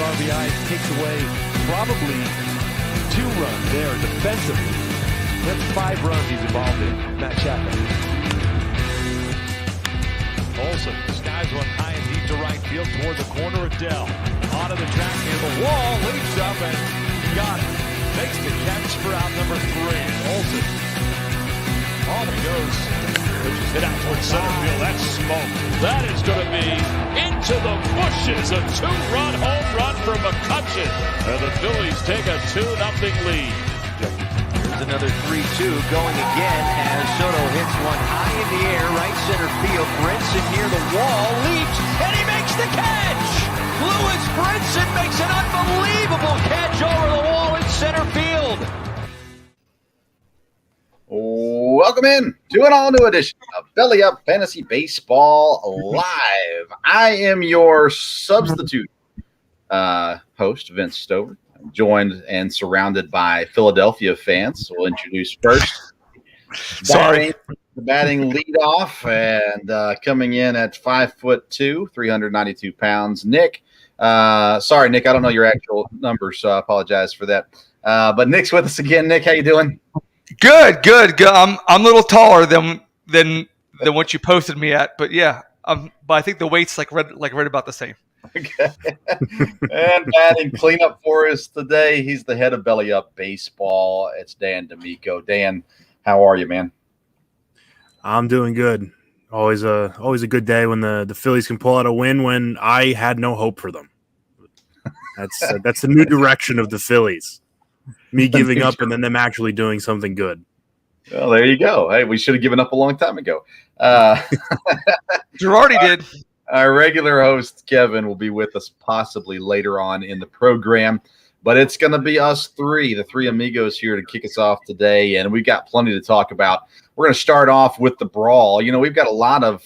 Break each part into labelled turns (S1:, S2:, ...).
S1: RBI, takes away probably 2 runs there defensively. That's 5 runs he's involved in, Matt Chapman.
S2: Olsen skies one high and deep to right field toward the corner of Dell. Onto the track near the wall, leaps up and got it. Makes the catch for out number 3. Olsen. On he goes. Which is hit out towards center field. That's smoke. That is going to be into the bushes. A 2-run home run for McCutcheon. And the Phillies take a 2-0 lead.
S3: Here's another 3-2 going again as Soto hits one high in the air, right center field. Brinson near the wall, leaps, and he makes the catch! Lewis Brinson makes an unbelievable catch over the wall in center field.
S4: Welcome in to an all-new edition of Belly Up Fantasy Baseball Live. I am your substitute host, Vince Stover, joined and surrounded by Philadelphia fans. We'll introduce first. The batting leadoff and coming in at 5'2", 392 pounds. Nick. Sorry, Nick, I don't know your actual number, so I apologize for that. But Nick's with us again. Nick, how you doing?
S5: Good. I'm a little taller than what you posted me at, but yeah, but I think the weight's right about the same.
S4: Okay. And batting cleanup for us today, he's the head of Belly Up Baseball. It's Dan D'Amico. Dan, how are you, man?
S6: I'm doing good. Always a good day when the Phillies can pull out a win when I had no hope for them. That's the new direction of the Phillies. Me giving up and then them actually doing something good.
S4: Well, there you go. Hey, we should have given up a long time ago.
S5: Girardi did.
S4: Our regular host, Kevin, will be with us possibly later on in the program. But it's going to be us three, the three amigos here to kick us off today. And we've got plenty to talk about. We're going to start off with the brawl. You know, we've got a lot of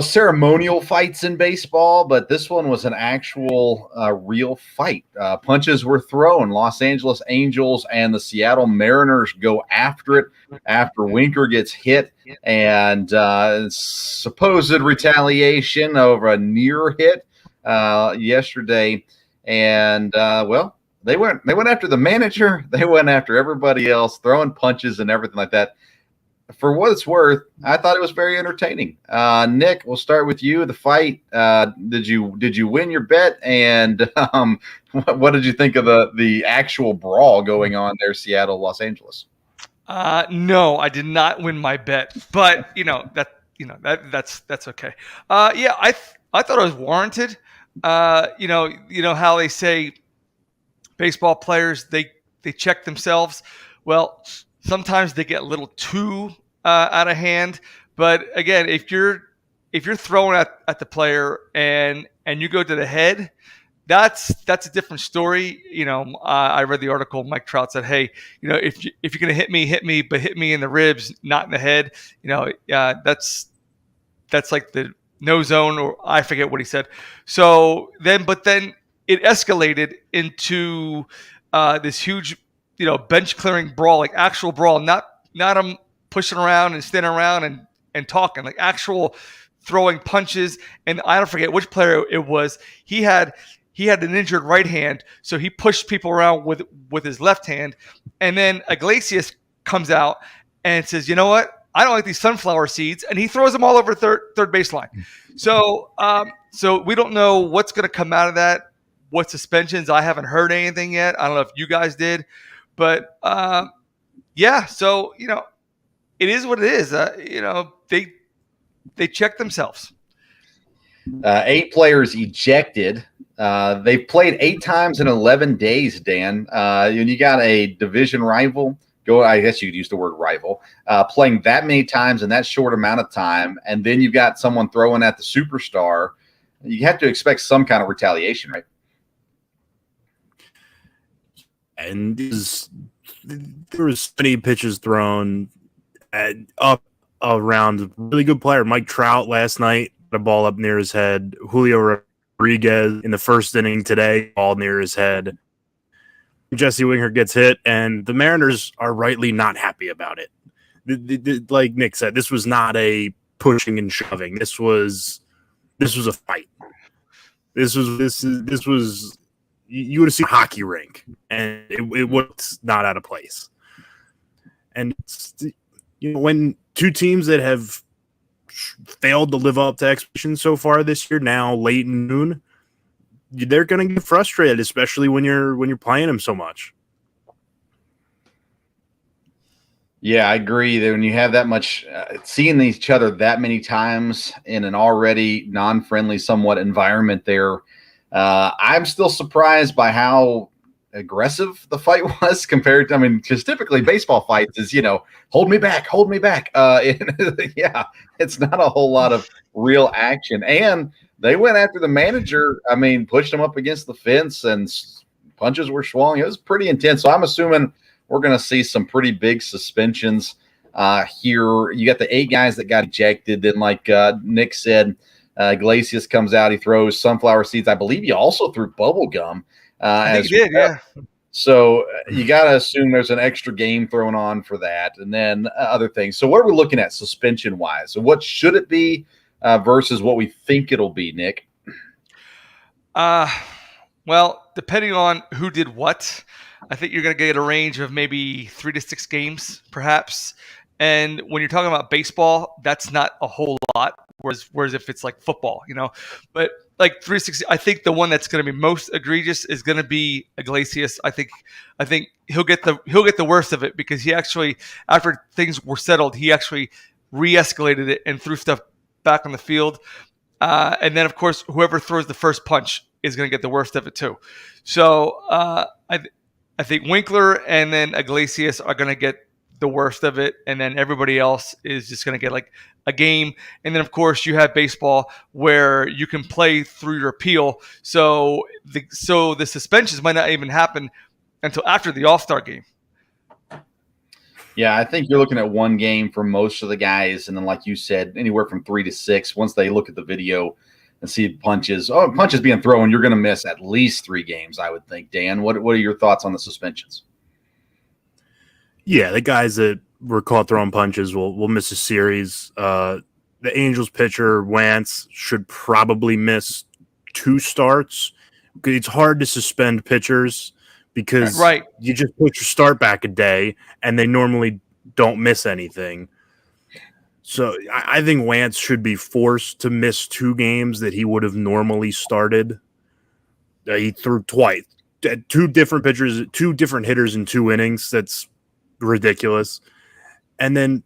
S4: ceremonial fights in baseball, but this one was an actual real fight. Punches were thrown. Los Angeles Angels and the Seattle Mariners go after it after Winker gets hit, and supposed retaliation over a near hit yesterday. And they went after the manager. They went after everybody else, throwing punches and everything like that. For what it's worth, I thought it was very entertaining. Nick, we'll start with you. The fight. Did you win your bet? And what did you think of the actual brawl going on there, Seattle, Los Angeles?
S5: No, I did not win my bet, but that's okay. I thought it was warranted. You know how they say baseball players they check themselves. Well, sometimes they get a little too out of hand. But again, if you're throwing at the player and you go to the head, that's a different story. You know, I read the article. Mike Trout said, "Hey, you know, if you're gonna hit me, but hit me in the ribs, not in the head. You know, that's like the no zone, or I forget what he said." So then it escalated into this huge, bench clearing brawl, like actual brawl, not him pushing around and standing around and talking, like actual throwing punches. And I don't forget which player it was. He had an injured right hand, so he pushed people around with his left hand. And then Iglesias comes out and says, "You know what? I don't like these sunflower seeds," and he throws them all over third baseline. So we don't know what's going to come out of that. What suspensions? I haven't heard anything yet. I don't know if you guys did, but So it is what it is. They check themselves.
S4: 8 players ejected. They've played 8 times in 11 days, Dan. And you got a division rival. I guess you could use the word rival, playing that many times in that short amount of time, and then you've got someone throwing at the superstar. You have to expect some kind of retaliation, right?
S6: And there was many pitches thrown up around a really good player. Mike Trout last night, the ball up near his head. Julio Rodriguez in the first inning today, ball near his head. Jesse Winker gets hit, and the Mariners are rightly not happy about it. Like Nick said, this was not a pushing and shoving. This was a fight. This was you would have seen a hockey rink, and it was not out of place. And it's, when two teams that have failed to live up to expectations so far this year, now late in noon, they're going to get frustrated, especially when you're playing them so much.
S4: Yeah, I agree that when you have that much seeing each other that many times in an already non-friendly somewhat environment there, I'm still surprised by how aggressive the fight was compared to, because typically baseball fights is, hold me back. Yeah, it's not a whole lot of real action. And they went after the manager, pushed him up against the fence and punches were swung. It was pretty intense. So I'm assuming we're going to see some pretty big suspensions here. You got the 8 guys that got ejected. Then, like Nick said, Iglesias comes out. He throws sunflower seeds. I believe he also threw bubble gum.
S5: I think he did, yeah.
S4: So you got to assume there's an extra game thrown on for that. And then other things. So what are we looking at suspension-wise? So what should it be versus what we think it'll be, Nick?
S5: Well, depending on who did what, I think you're going to get a range of maybe 3 to 6 games, perhaps. And when you're talking about baseball, that's not a whole lot. Whereas if it's like football, but like 360, I think the one that's going to be most egregious is going to be Iglesias. I think he'll get the worst of it because he actually, after things were settled, he actually re-escalated it and threw stuff back on the field. And then of course, whoever throws the first punch is going to get the worst of it too. So I think Winkler and then Iglesias are going to get the worst of it, and then everybody else is just going to get like a game. And then, of course, you have baseball where you can play through your appeal. So the suspensions might not even happen until after the All-Star game.
S4: Yeah, I think you're looking at one game for most of the guys, and then, like you said, anywhere from 3 to 6. Once they look at the video and see punches being thrown, you're going to miss at least 3 games, I would think. Dan, what are your thoughts on the suspensions?
S6: Yeah, the guys that were caught throwing punches will miss a series. The Angels pitcher, Wentz, should probably miss 2 starts. It's hard to suspend pitchers because you just put your start back a day, and they normally don't miss anything. So I think Wentz should be forced to miss 2 games that he would have normally started. He threw twice. 2 different pitchers, 2 different hitters in 2 innings. That's ridiculous. And then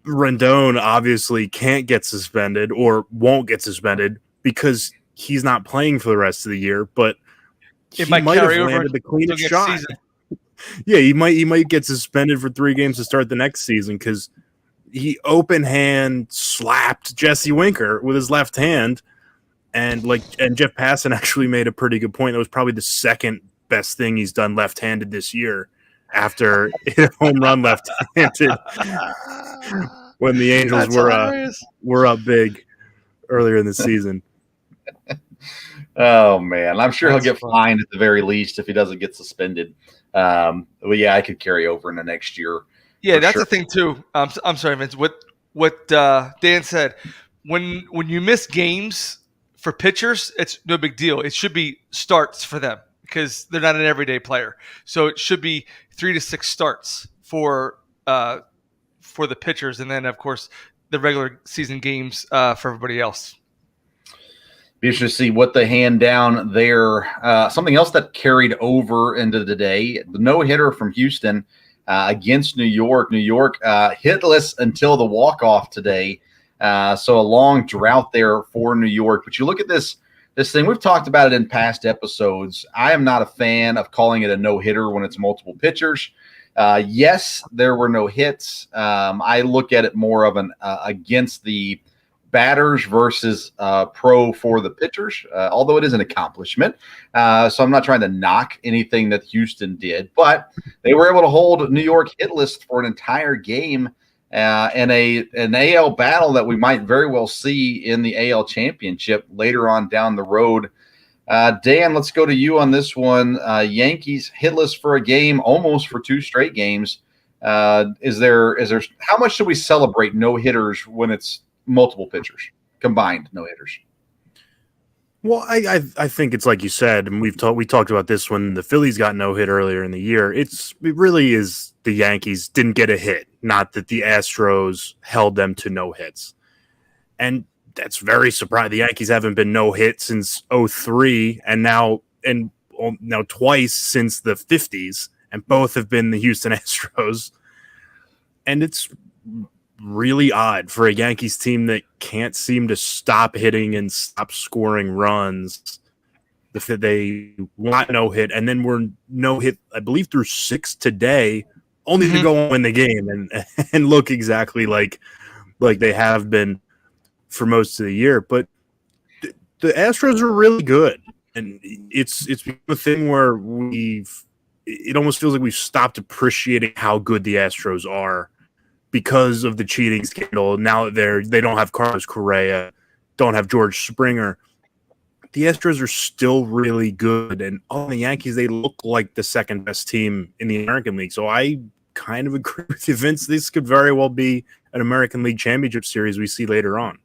S6: Rendon obviously can't get suspended or won't get suspended because he's not playing for the rest of the year, but he might have landed the cleanest shot. Yeah, he might get suspended for 3 games to start the next season because he open hand slapped Jesse Winker with his left hand, and Jeff Passan actually made a pretty good point. That was probably the second best thing he's done left-handed this year after hit a home run left-handed when the Angels were up big earlier in the season.
S4: Oh man, I'm sure he'll get fined at the very least if he doesn't get suspended. Well, yeah, I could carry over into next year.
S5: Yeah, that's the thing too. I'm sorry, Vince. What Dan said, when you miss games for pitchers, it's no big deal. It should be starts for them because they're not an everyday player. So it should be 3 to 6 starts for the pitchers, and then of course the regular season games for everybody else.
S4: Be interested to see what they hand down there. Something else that carried over into today: the no-hitter from Houston against New York. New York hitless until the walk-off today. So a long drought there for New York. But you look at this thing. We've talked about it in past episodes. I am not a fan of calling it a no-hitter when it's multiple pitchers. Yes, there were no hits. I look at it more of an against the batters versus pro for the pitchers, although it is an accomplishment. So I'm not trying to knock anything that Houston did, but they were able to hold New York hitless for an entire game in an AL battle that we might very well see in the AL championship later on down the road. Dan, let's go to you on this one. Yankees hitless for a game, almost for 2 straight games. Is there how much should we celebrate no hitters when it's multiple pitchers combined no hitters?
S6: Well, I think it's like you said, and we talked about this when the Phillies got no hit earlier in the year. It really is the Yankees didn't get a hit, not that the Astros held them to no hits, and that's very surprising. The Yankees haven't been no hit since '03, and now twice since the '50s, and both have been the Houston Astros, and it's really odd for a Yankees team that can't seem to stop hitting and stop scoring runs. They want no hit, and then we're no hit, I believe, through 6 today, only to go and win the game and look exactly like they have been for most of the year. But the Astros are really good, and it's a thing where it almost feels like we've stopped appreciating how good the Astros are because of the cheating scandal. Now that they don't have Carlos Correa, don't have George Springer. The Astros are still really good, and on the Yankees, they look like the second best team in the American League. So I kind of agree with you, Vince. This could very well be an American League Championship Series we see later on.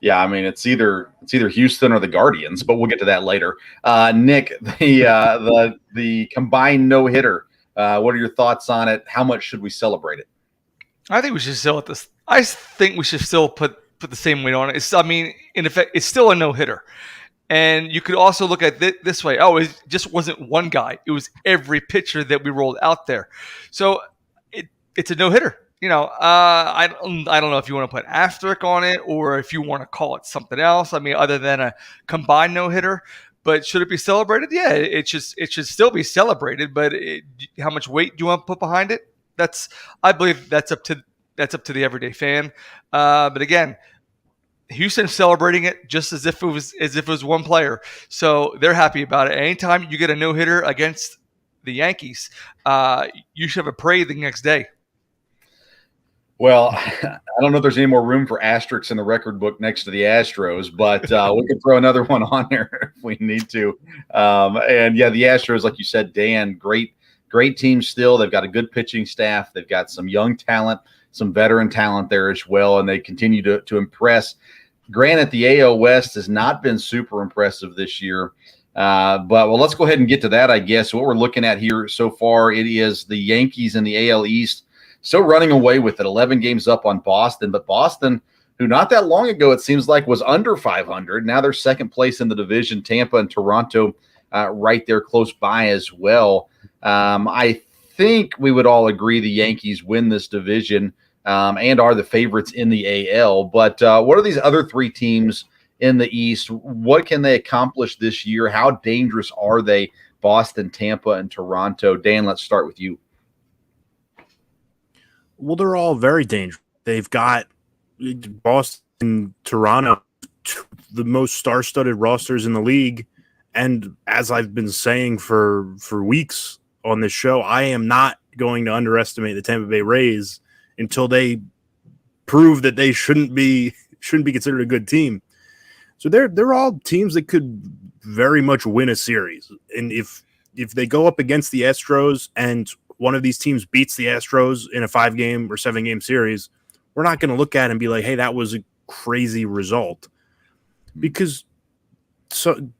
S4: Yeah, I mean it's either Houston or the Guardians, but we'll get to that later. Nick, the combined no hitter. What are your thoughts on it? How much should we celebrate it?
S5: I think we should still I think we should still put the same weight on it. In effect, it's still a no hitter, and you could also look at it this way. Oh, it just wasn't one guy; it was every pitcher that we rolled out there. So it's a no hitter. I don't know if you want to put asterisk on it or if you want to call it something else. I mean, other than a combined no hitter. But should it be celebrated? Yeah, it should still be celebrated. But how much weight do you want to put behind it? I believe that's up to the everyday fan. But again, Houston's celebrating it just as if it was one player, so they're happy about it. Anytime you get a no hitter against the Yankees, you should have a parade the next day.
S4: Well, I don't know if there's any more room for asterisks in the record book next to the Astros, but we can throw another one on there if we need to. And yeah, the Astros, like you said, Dan, great team still. They've got a good pitching staff. They've got some young talent, some veteran talent there as well, and they continue to impress. Granted, the AL West has not been super impressive this year, but let's go ahead and get to that, I guess. What we're looking at here so far, it is the Yankees in the AL East still running away with it, 11 games up on Boston. But Boston, who not that long ago it seems like was under 500, now they're second place in the division. Tampa and Toronto right there close by as well. I think we would all agree the Yankees win this division and are the favorites in the AL. But what are these other three teams in the East? What can they accomplish this year? How dangerous are they? Boston, Tampa, and Toronto. Dan, let's start with you.
S6: Well, they're all very dangerous. They've got Boston, Toronto, the most star-studded rosters in the league. And as I've been saying for weeks on this show, I am not going to underestimate the Tampa Bay Rays until they prove that they shouldn't be considered a good team. So they're all teams that could very much win a series. And if they go up against the Astros and one of these teams beats the Astros in a 5-game or 7-game series, we're not going to look at it and be like, hey, that was a crazy result. Because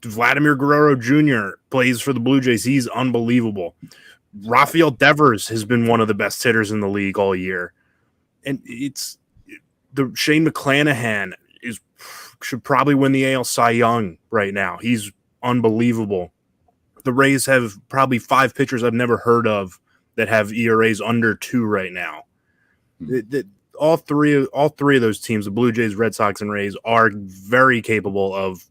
S6: Vladimir Guerrero Jr. plays for the Blue Jays. He's unbelievable. Rafael Devers has been one of the best hitters in the league all year. And Shane McClanahan should probably win the AL Cy Young right now. He's unbelievable. The Rays have probably 5 pitchers I've never heard of that have ERAs under 2 right now. All three of those teams, the Blue Jays, Red Sox, and Rays, are very capable of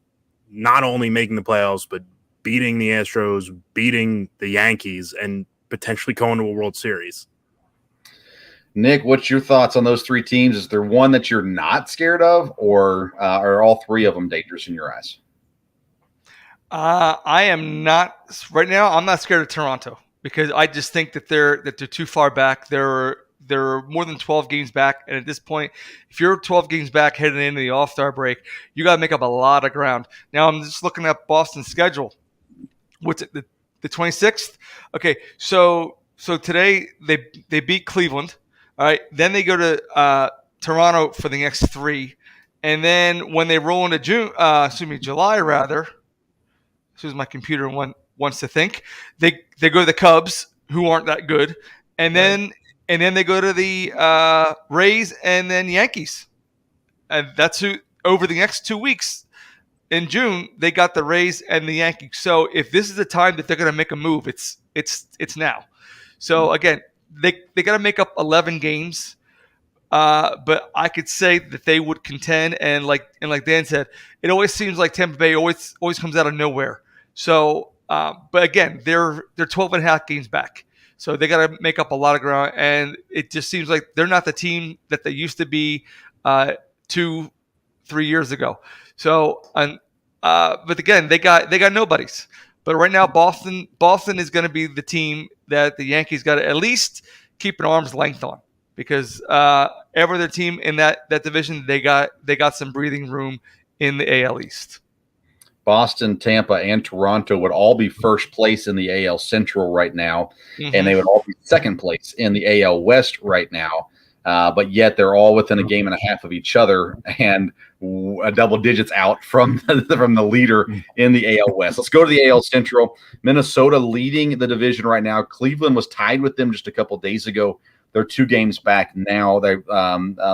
S6: not only making the playoffs, but beating the Astros, beating the Yankees, and potentially going to a World Series.
S4: Nick, what's your thoughts on those 3 teams? Is there one that you're not scared of, or are all 3 of them dangerous in your eyes?
S5: I am not right now. I'm not scared of Toronto because I just think that they're too far back. They're more than 12 games back, and at this point, if you're 12 games back heading into the All-Star break, you got to make up a lot of ground. Now I'm just looking at Boston's schedule. What's it? The 26th? Okay, so today they beat Cleveland. All right, then they go to Toronto for the next 3. And then when they roll into July rather, as soon as my computer wants to think, they go to the Cubs, who aren't that good, and then they go to the Rays and then Yankees, and that's who over the next 2 weeks in June they got the Rays and the Yankees. So if this is the time that they're going to make a move, it's now. So again, they got to make up 11 games. But I could say that they would contend, and like Dan said, it always seems like Tampa Bay always comes out of nowhere. So, but again, they're 12 and a half games back, so they got to make up a lot of ground, and it just seems like they're not the team that they used to be 2-3 years ago. So, but again, they got nobodies. But right now, Boston is going to be the team that the Yankees got to at least keep an arm's length on. Because every other team in that division, they got some breathing room in the AL East.
S4: Boston, Tampa, and Toronto would all be first place in the AL Central right now, and they would all be second place in the AL West right now. But yet they're all within a game and a half of each other, and double digits out from the leader in the AL West. Let's go to the AL Central. Minnesota leading the division right now. Cleveland was tied with them just a couple days ago. They're 2 games back now. They're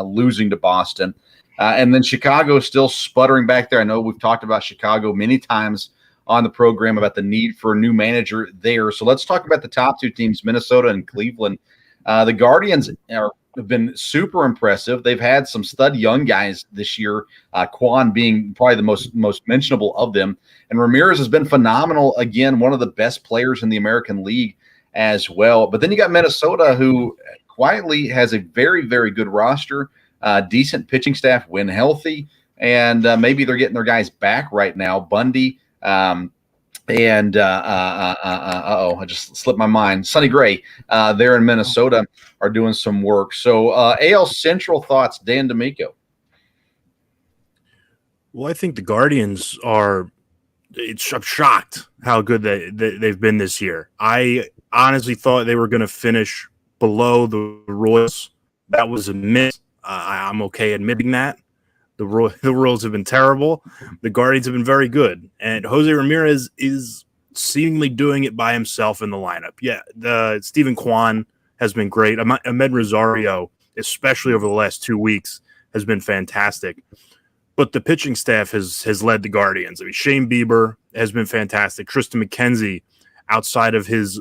S4: losing to Boston. And then Chicago is still sputtering back there. I know we've talked about Chicago many times on the program about the need for a new manager there. So let's talk about the top 2 teams, Minnesota and Cleveland. The Guardians have been super impressive. They've had some stud young guys this year, Quan being probably the most mentionable of them. And Ramirez has been phenomenal. Again, one of the best players in the American League as well. But then you got Minnesota, who quietly has a very, very good roster, decent pitching staff when healthy, and maybe they're getting their guys back right now. Bundy I just slipped my mind. Sonny Gray there in Minnesota are doing some work. So AL Central thoughts, Dan D'Amico.
S6: Well, I think the Guardians are – I'm shocked how good they've been this year. I honestly thought they were going to finish below the Royals. That was a miss. I'm okay admitting that. The Royals have been terrible. The Guardians have been very good. And Jose Ramirez is seemingly doing it by himself in the lineup. Yeah, Stephen Kwan has been great. Ahmed Rosario, especially over the last 2 weeks, has been fantastic. But the pitching staff has led the Guardians. I mean, Shane Bieber has been fantastic. Tristan McKenzie, outside of his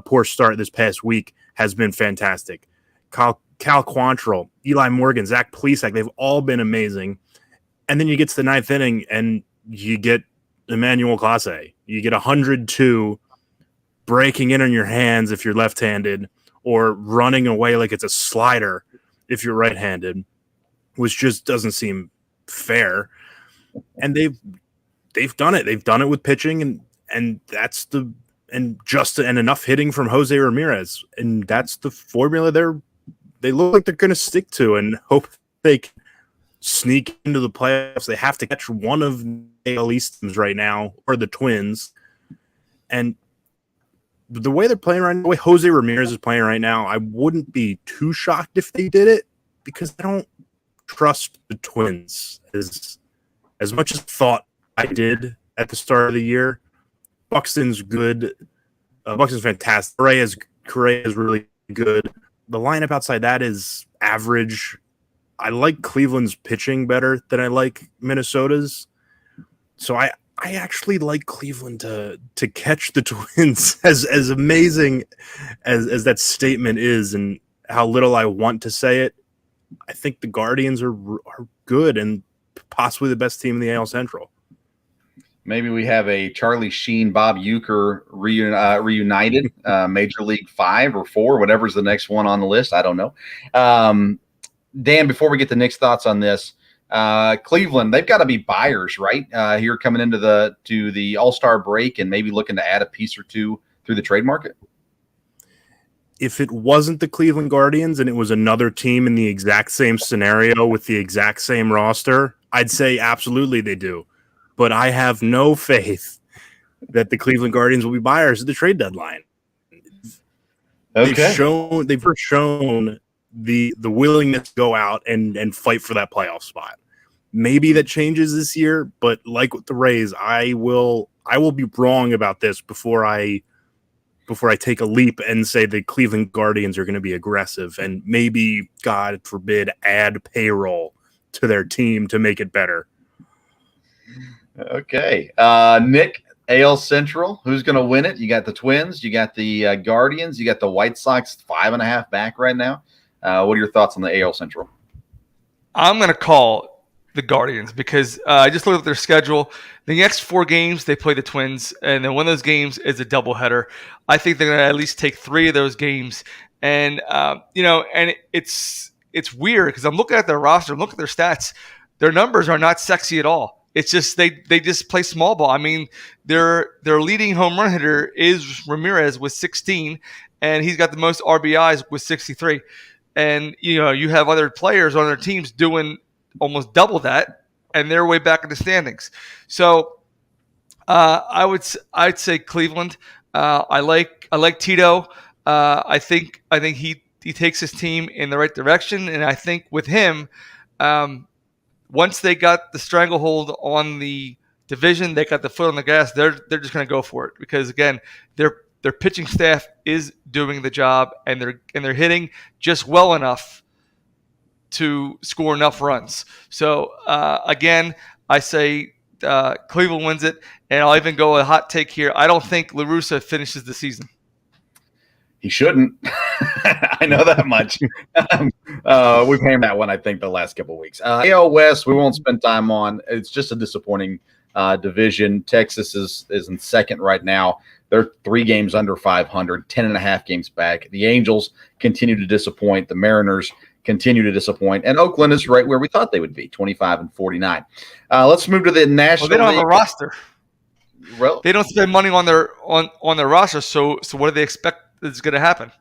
S6: poor start this past week, has been fantastic. Cal Quantrill, Eli Morgan, Zach Plesac, they've all been amazing. And then you get to the 9th inning and you get Emmanuel Clase. You get 102 breaking in on your hands if you're left-handed, or running away like it's a slider if you're right-handed, which just doesn't seem fair. And they've done it. They've done it with pitching, and that's and enough hitting from Jose Ramirez, and that's the formula they look like they're going to stick to, and hope they can sneak into the playoffs. They have to catch one of the AL East teams right now, or the Twins. And the way they're playing right now, the way Jose Ramirez is playing right now, I wouldn't be too shocked if they did it, because I don't trust the Twins as much as thought I did at the start of the year. Buxton's good. Buxton's fantastic. Correa is really good. The lineup outside that is average. I like Cleveland's pitching better than I like Minnesota's. So I actually like Cleveland to catch the Twins, as amazing as that statement is and how little I want to say it. I think the Guardians are good and possibly the best team in the AL Central.
S4: Maybe we have a Charlie Sheen, Bob Uecker reunited, Major League 5 or 4, whatever's the next one on the list. I don't know. Dan, before we get to Nick's thoughts on this, Cleveland, they've got to be buyers, right? Here coming into the All-Star break, and maybe looking to add a piece or two through the trade market.
S6: If it wasn't the Cleveland Guardians and it was another team in the exact same scenario with the exact same roster, I'd say absolutely they do. But I have no faith that the Cleveland Guardians will be buyers at the trade deadline. Okay. They've shown the willingness to go out and fight for that playoff spot. Maybe that changes this year, but like with the Rays, I will be wrong about this before I take a leap and say the Cleveland Guardians are going to be aggressive and maybe, God forbid, add payroll to their team to make it better.
S4: Okay. Nick, AL Central, who's going to win it? You got the Twins, you got the Guardians, you got the White Sox 5.5 back right now. What are your thoughts on the AL Central?
S5: I'm going to call the Guardians because I just looked at their schedule. The next 4 games, they play the Twins, and then one of those games is a doubleheader. I think they're going to at least take 3 of those games. And, and it's weird because I'm looking at their roster, I'm looking at their stats. Their numbers are not sexy at all. It's just they just play small ball. I mean, their leading home run hitter is Ramirez with 16, and he's got the most RBIs with 63. And, you have other players on their teams doing almost double that, and they're way back in the standings. So I'd say Cleveland. I like Tito. I think he takes his team in the right direction, and I think with him, once they got the stranglehold on the division, they got the foot on the gas. They're just going to go for it because again, their pitching staff is doing the job, and they're hitting just well enough to score enough runs. So again, I say Cleveland wins it, and I'll even go a hot take here. I don't think La Russa finishes the season.
S4: He shouldn't. I know that much. We've hammered that one, I think, the last couple of weeks. AL West, we won't spend time on. It's just a disappointing division. Texas is in second right now. They're 3 games under 500, 10.5 games back. The Angels continue to disappoint. The Mariners continue to disappoint. And Oakland is right where we thought they would be, 25-49. Let's move to the National
S5: League. They don't have a roster.
S4: Well,
S5: they don't spend money on their roster, so what do they expect is going to happen?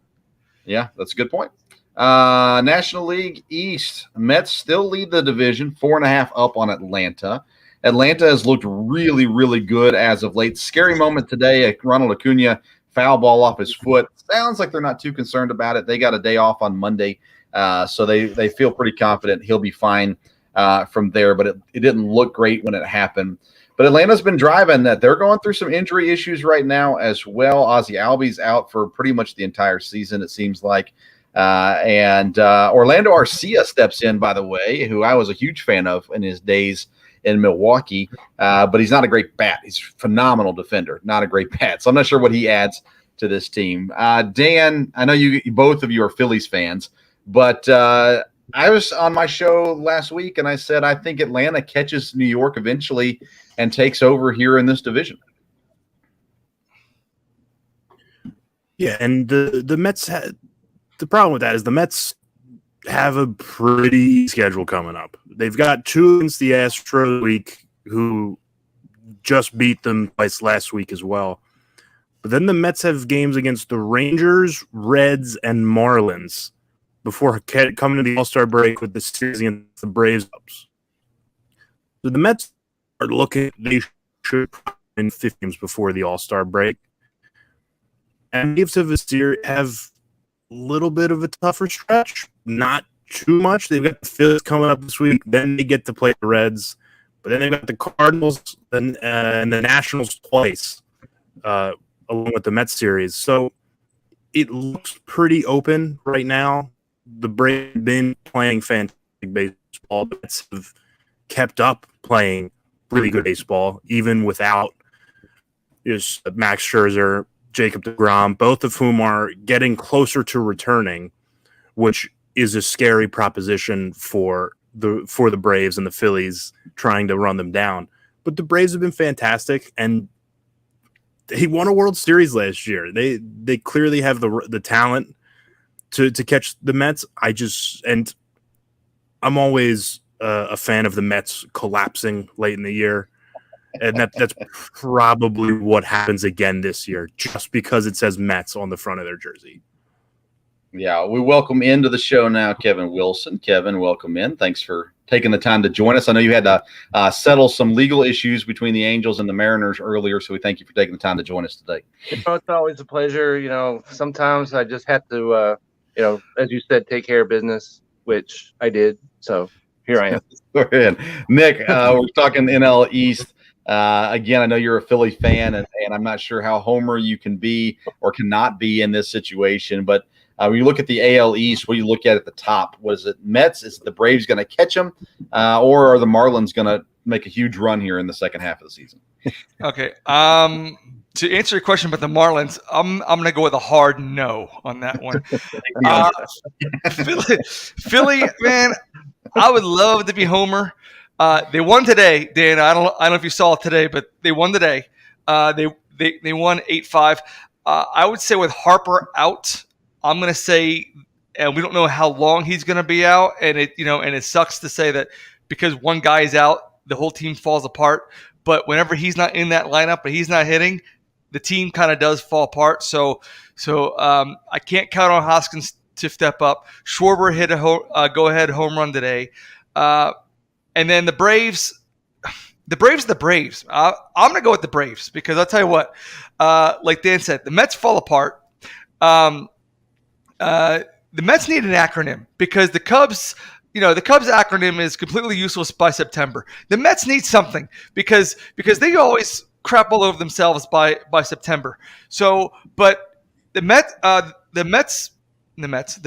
S4: Yeah, that's a good point. National League East, Mets still lead the division, 4.5 up on Atlanta. Atlanta has looked really, really good as of late. Scary moment today, Ronald Acuna foul ball off his foot. Sounds like they're not too concerned about it. They got a day off on Monday, so they feel pretty confident he'll be fine from there, but it didn't look great when it happened. But Atlanta's been driving that. They're going through some injury issues right now as well. Ozzie Albies out for pretty much the entire season, it seems like. And Orlando Arcia steps in, by the way, who I was a huge fan of in his days in Milwaukee. But he's not a great bat. He's a phenomenal defender, not a great bat. So I'm not sure what he adds to this team. Dan, I know you both of you are Phillies fans, but I was on my show last week, and I said I think Atlanta catches New York eventually and takes over here in this division.
S6: Yeah, and the Mets the problem with that is the Mets have a pretty schedule coming up. They've got 2 against the Astros week, who just beat them twice last week as well. But then the Mets have games against the Rangers, Reds, and Marlins before coming to the All-Star break with the series against the Braves. So the Mets are looking, they should win 50 games before the All-Star break. And the Braves have a little bit of a tougher stretch, not too much. They've got the Phillies coming up this week, then they get to play the Reds, but then they've got the Cardinals and the Nationals twice, along with the Mets series. So it looks pretty open right now. The Braves have been playing fantastic baseball. The Mets have kept up playing really good baseball, even without Max Scherzer, Jacob deGrom, both of whom are getting closer to returning, which is a scary proposition for the Braves and the Phillies trying to run them down. But the Braves have been fantastic, and they won a World Series last year. They clearly have the talent to catch the Mets. I'm always a fan of the Mets collapsing late in the year. And that's probably what happens again this year, just because it says Mets on the front of their jersey.
S4: Yeah, we welcome into the show now Kevin Wilson. Kevin, welcome in. Thanks for taking the time to join us. I know you had to settle some legal issues between the Angels and the Mariners earlier, so we thank you for taking the time to join us today.
S7: It's always a pleasure. Sometimes I just have to, as you said, take care of business, which I did. So here I am.
S4: Go ahead. Nick, we're talking NL East. Again, I know you're a Philly fan, and I'm not sure how homer you can be or cannot be in this situation. But when you look at the AL East, what do you look at the top? Was it Mets? Is the Braves going to catch them? Or are the Marlins going to make a huge run here in the second half of the season?
S5: Okay. To answer your question about the Marlins, I'm going to go with a hard no on that one. Philly, man, I would love to be homer. They won today, Dan. I don't know if you saw it today, but they won today. They won 8-5. I would say with Harper out, I'm going to say, and we don't know how long he's going to be out, and it sucks to say that because one guy is out, the whole team falls apart. But whenever he's not in that lineup, but he's not hitting, the team kind of does fall apart. So I can't count on Hoskins to step up. Schwarber hit a go-ahead home run today. And then the Braves. The Braves. I'm going to go with the Braves because I'll tell you what, like Dan said, the Mets fall apart. The Mets need an acronym because the Cubs acronym is completely useless by September. The Mets need something because they always crap all over themselves by September. So, but the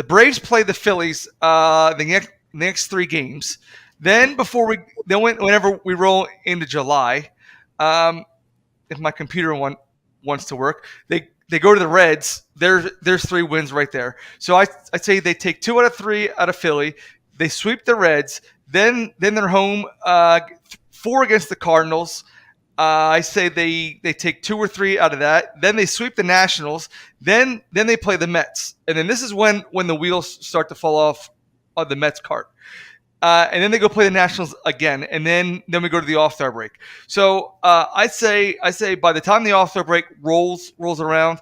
S5: Braves play the Phillies the next 3 games. Then whenever we roll into July, if my computer wants to work, they go to the Reds. There's 3 wins right there. So I'd say they take 2 out of 3 out of Philly. They sweep the Reds. Then they're home 4 against the Cardinals. I say they take 2 or 3 out of that. Then they sweep the Nationals. Then they play the Mets. And then this is when the wheels start to fall off of the Mets cart. And then they go play the Nationals again, and then we go to the All-Star break. So I say by the time the All-Star break rolls around,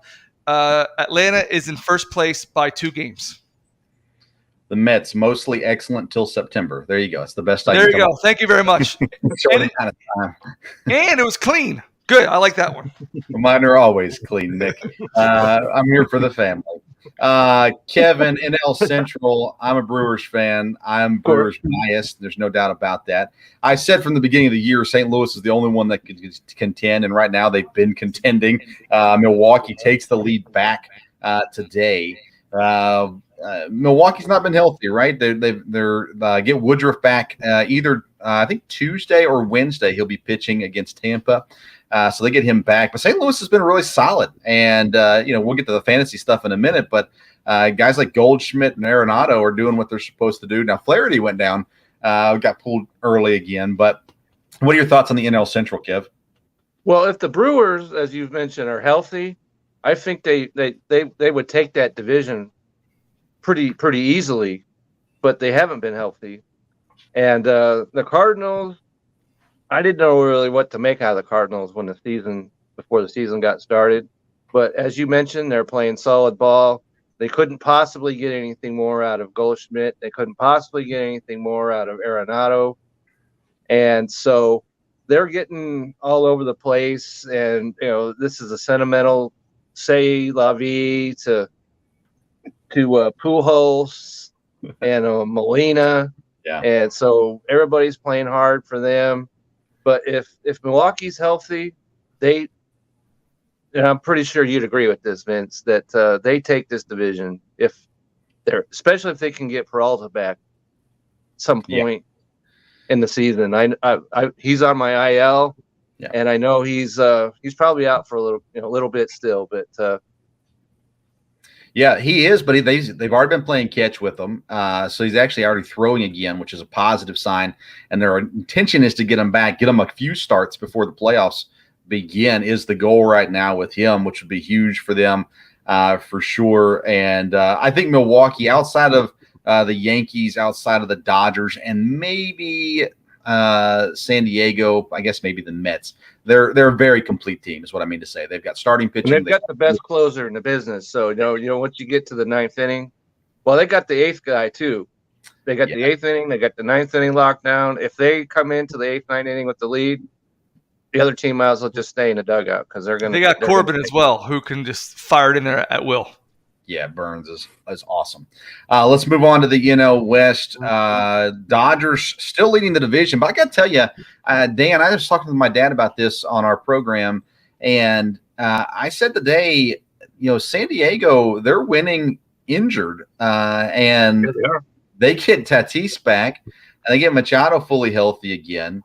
S5: Atlanta is in first place by 2 games.
S4: The Mets mostly excellent till September. There you go. It's the best I can.
S5: There you go. Thank you very much.
S4: And
S5: it was clean. Good. I like that one.
S4: Mine are always clean, Nick. I'm here for the family. Kevin, NL Central, I'm a Brewers fan. I'm Brewers biased. There's no doubt about that. I said from the beginning of the year, St. Louis is the only one that could contend, and right now they've been contending. Milwaukee takes the lead back today. Milwaukee's not been healthy, right? They're get Woodruff back either I think Tuesday or Wednesday. He'll be pitching against Tampa. So they get him back. But St. Louis has been really solid. And, we'll get to the fantasy stuff in a minute. But guys like Goldschmidt and Arenado are doing what they're supposed to do. Now, Flaherty went down, got pulled early again. But what are your thoughts on the NL Central, Kev?
S7: Well, if the Brewers, as you've mentioned, are healthy, I think they would take that division pretty easily. But they haven't been healthy. And the Cardinals, I didn't know really what to make out of the Cardinals before the season got started. But as you mentioned, they're playing solid ball. They couldn't possibly get anything more out of Goldschmidt. They couldn't possibly get anything more out of Arenado. And so they're getting all over the place. And, this is a sentimental say la vie to Pujols and Molina.
S4: Yeah.
S7: And so everybody's playing hard for them. But if Milwaukee's healthy, and I'm pretty sure you'd agree with this, Vince, that they take this division especially if they can get Peralta back some point in the season. He's on my IL, and I know he's probably out for a little bit still, but.
S4: Yeah, he is, but they've already been playing catch with him. So he's actually already throwing again, which is a positive sign. And their intention is to get him back, get him a few starts before the playoffs begin is the goal right now with him, which would be huge for them for sure. And I think Milwaukee, outside of the Yankees, outside of the Dodgers, and maybe San Diego, I guess maybe the Mets, they're a very complete team is what I mean to say. They've got starting pitching.
S7: And they've got the best closer in the business. So, once you get to the 9th inning, well, they got the 8th guy too. They got the 8th inning. They got the 9th inning locked down. If they come into the 8th, 9th inning with the lead, the other team might as well just stay in the dugout because they're going to.
S5: They got Corbin as well, who can just fire it in there at will.
S4: Yeah, Burns is awesome. Let's move on to the NL West. Dodgers still leading the division, but I got to tell you, Dan, I was talking to my dad about this on our program, and I said today, San Diego, they're winning injured, and they get Tatis back, and they get Machado fully healthy again.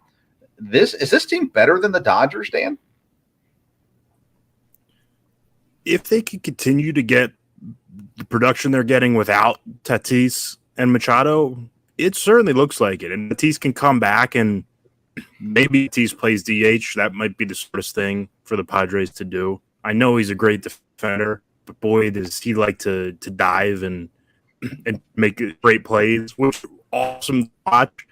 S4: Is this team better than the Dodgers, Dan?
S6: If they could continue to get the production they're getting without Tatis and Machado, it certainly looks like it. And Tatis can come back, and maybe Tatis plays DH. That might be the smartest thing for the Padres to do. I know he's a great defender, but boy, does he like to dive and make great plays, which is awesome to watch.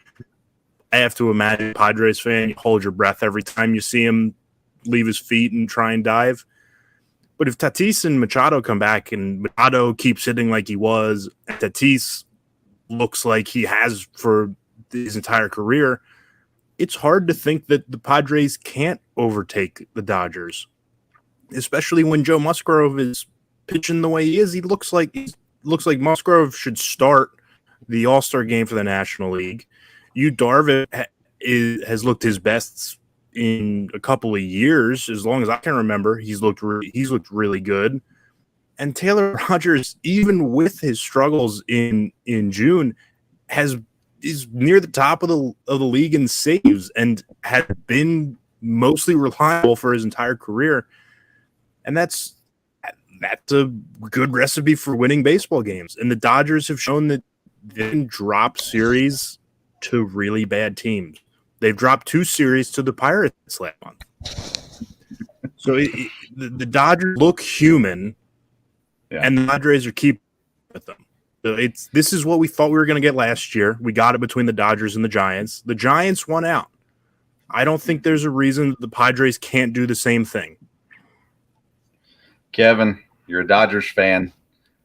S6: I have to imagine, Padres fan, you hold your breath every time you see him leave his feet and try and dive. But if Tatis and Machado come back and Machado keeps hitting like he was, and Tatis looks like he has for his entire career, it's hard to think that the Padres can't overtake the Dodgers, especially when Joe Musgrove is pitching the way he is. He looks like Musgrove should start the All-Star game for the National League. Yu Darvish has looked his best in a couple of years, as long as I can remember. He's looked really good. And Taylor Rogers, even with his struggles in June, is near the top of the league in saves and has been mostly reliable for his entire career. And that's a good recipe for winning baseball games. And the Dodgers have shown that they can drop series to really bad teams. They've dropped 2 series to the Pirates last month. So the Dodgers look human, and the Padres are keeping with them. So this is what we thought we were going to get last year. We got it between the Dodgers and the Giants. The Giants won out. I don't think there's a reason the Padres can't do the same thing.
S4: Kevin, you're a Dodgers fan.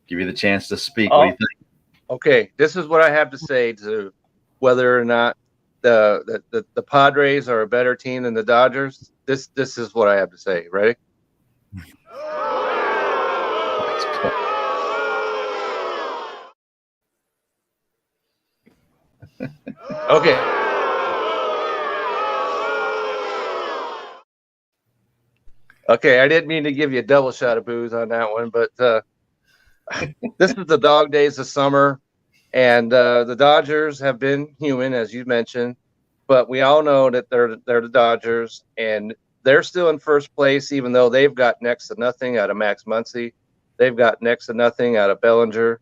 S4: Give you the chance to speak. What do you think?
S7: Okay, this is what I have to say to whether or not the Padres are a better team than the Dodgers. This is what I have to say. Ready? Okay. Okay, I didn't mean to give you a double shot of booze on that one, but this is the dog days of summer, and the Dodgers have been human, as you mentioned, but we all know that they're the Dodgers, and they're still in first place, even though they've got next to nothing out of Max Muncy. They've got next to nothing out of Bellinger,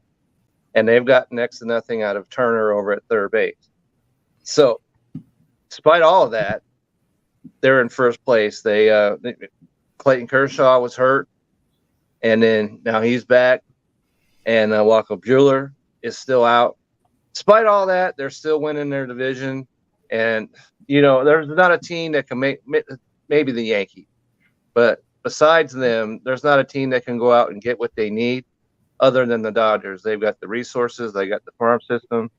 S7: and they've got next to nothing out of Turner over at third base. So, despite all of that, they're in first place. Clayton Kershaw was hurt, and then now he's back, and Walker Buehler is still out. Despite all that, they're still winning their division, and there's not a team that can make, maybe the Yankees, but besides them, there's not a team that can go out and get what they need other than the Dodgers. They've got the resources, they got the farm system.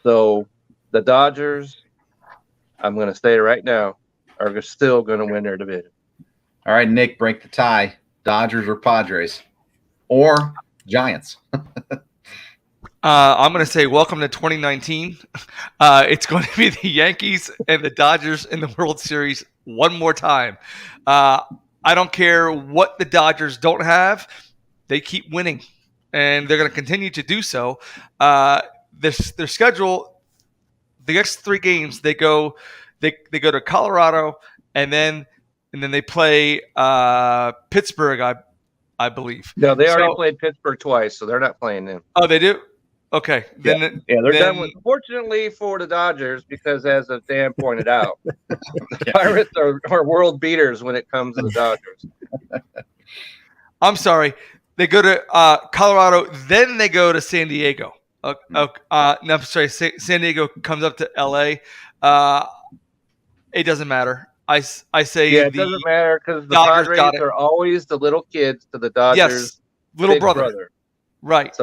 S7: So the Dodgers, I'm going to say it right now, are still going to win their division.
S4: All right, Nick, break the tie. Dodgers or Padres? Or Giants?
S5: I'm going to say welcome to 2019. It's going to be the Yankees and the Dodgers in the World Series one more time. I don't care what the Dodgers don't have. They keep winning, and they're going to continue to do so. Their schedule, the next 3 games, they go to Colorado, and then they play Pittsburgh, I believe.
S7: No, they already played Pittsburgh twice, so they're not playing them.
S5: Oh, they do? Okay.
S7: Yeah, they're done with. Fortunately for the Dodgers, because as Dan pointed out, the Pirates are world beaters when it comes to the Dodgers.
S5: I'm sorry. They go to Colorado, then they go to San Diego. No, I'm sorry. San Diego comes up to L.A. It doesn't matter. I say
S7: it doesn't matter because the Padres are always the little kids to the Dodgers.
S5: Yes, little brother. Right.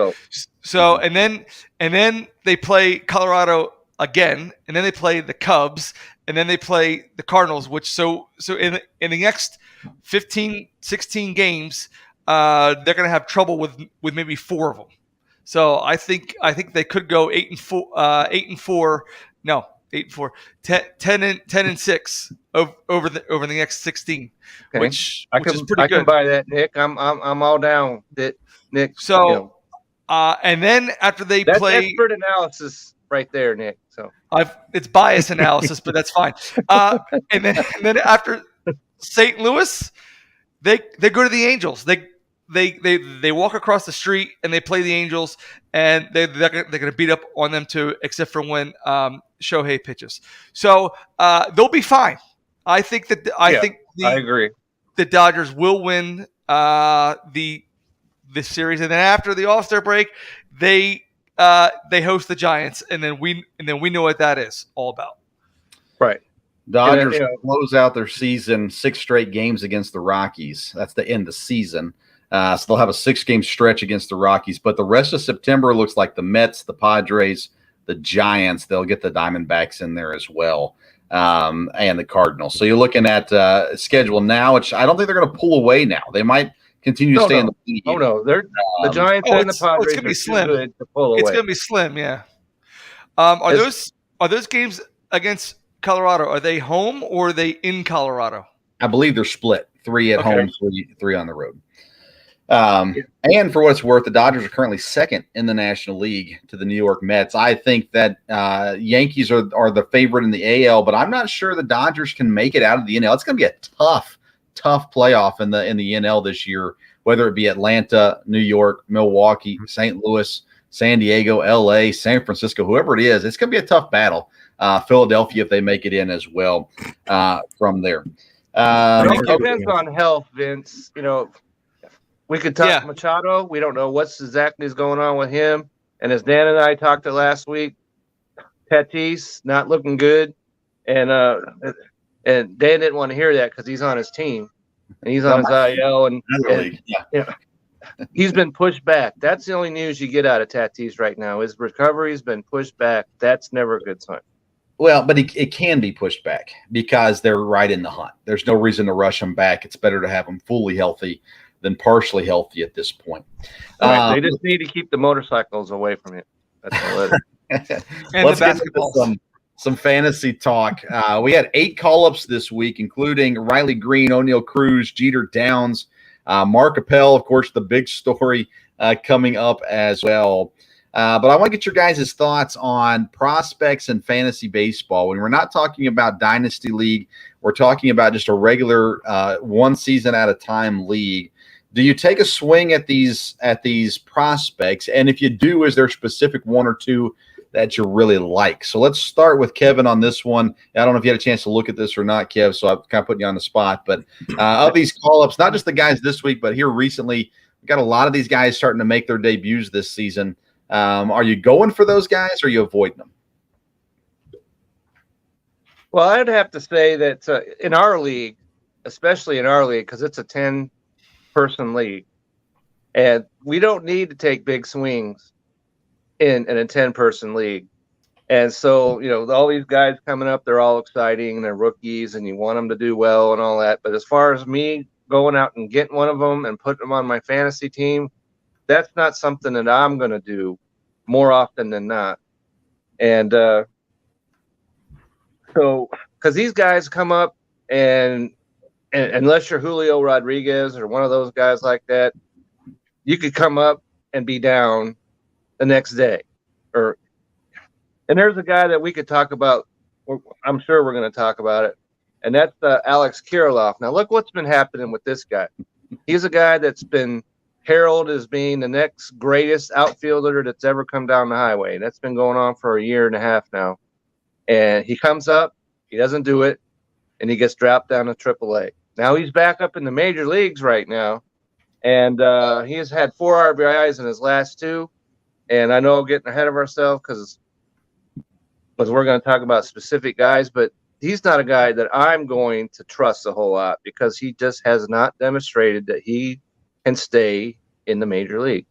S5: So and then they play Colorado again, and then they play the Cubs, and then they play the Cardinals. So in the next 15, 16 games, they're going to have trouble with maybe 4 of them. So I think they could go 8-4. No, 8-4, 10-6 over the next 16,
S7: Okay.
S5: which is pretty
S7: I
S5: good.
S7: can buy that, Nick. I'm all down that, Nick.
S5: So and then after they
S7: that's
S5: play
S7: expert analysis right there, Nick. So
S5: it's bias analysis, but that's fine. And then after St. Louis, they go to the Angels. They walk across the street and they play the Angels, and they're going to beat up on them too, except for when Shohei pitches. So they'll be fine. I think I
S7: agree.
S5: The Dodgers will win the series, and then after the All-Star break, they host the Giants, and then we know what that is all about.
S7: Right.
S4: Dodgers close out their season 6 straight games against the Rockies. That's the end of the season. So they'll have a 6-game stretch against the Rockies. But the rest of September looks like the Mets, the Padres, the Giants. They'll get the Diamondbacks in there as well, and the Cardinals. So you're looking at schedule now, which I don't think they're going to pull away now. They might continue to stay in the league.
S7: Oh, no. They're the Giants and the Padres
S5: it's gonna be
S7: are
S5: slim.
S7: too good to pull away.
S5: It's going to be slim, yeah. Are those games against Colorado, are they home or are they in Colorado?
S4: I believe they're split, 3 at home, 3 on the road. And for what it's worth, the Dodgers are currently second in the National League to the New York Mets. I think that Yankees are the favorite in the AL, but I'm not sure the Dodgers can make it out of the NL. It's going to be a tough playoff in the NL this year, whether it be Atlanta, New York, Milwaukee, St. Louis, San Diego, LA, San Francisco, whoever it is. It's going to be a tough battle. Philadelphia, if they make it in as well from there.
S7: It depends on health, Vince. We could talk Machado. We don't know what's exactly is going on with him. And as Dan and I talked to last week, Tatis not looking good. And Dan didn't want to hear that because he's on his team and he's on his IL. And he's been pushed back. That's the only news you get out of Tatis right now. His recovery's been pushed back. That's never a good sign.
S4: Well, but it can be pushed back because they're right in the hunt. There's no reason to rush them back. It's better to have them fully healthy than partially healthy at this point.
S7: Right. They just need to keep the motorcycles away from it. That's all it is.
S4: Let's get into some fantasy talk. We had 8 call-ups this week, including Riley Green, O'Neal Cruz, Jeter Downs, Mark Appel, of course, the big story coming up as well. But I want to get your guys' thoughts on prospects and fantasy baseball. When we're not talking about Dynasty League, we're talking about just a regular one season at a time league. Do you take a swing at these prospects? And if you do, is there a specific 1 or 2 that you really like? So let's start with Kevin on this one. I don't know if you had a chance to look at this or not, Kev, so I'm kind of putting you on the spot. But of these call-ups, not just the guys this week, but here recently, we've got a lot of these guys starting to make their debuts this season. Are you going for those guys or are you avoiding them?
S7: Well, I'd have to say that in our league, especially in our league, because it's a 10-person league, and we don't need to take big swings in a 10-person league. And so, all these guys coming up, they're all exciting, and they're rookies, and you want them to do well and all that. But as far as me going out and getting one of them and putting them on my fantasy team, that's not something that I'm going to do more often than not. And so, because these guys come up and unless you're Julio Rodriguez or one of those guys like that, you could come up and be down the next day. And there's a guy that we could talk about. I'm sure we're going to talk about it. And that's Alex Kiriloff. Now, look what's been happening with this guy. He's a guy that's been heralded as being the next greatest outfielder that's ever come down the highway. And that's been going on for a year and a half now. And he comes up, he doesn't do it, and he gets dropped down to AAA. Now he's back up in the major leagues right now, and he has had 4 RBIs in his last 2. And I know I'm getting ahead of ourselves because we're going to talk about specific guys, but he's not a guy that I'm going to trust a whole lot because he just has not demonstrated that he can stay in the major league.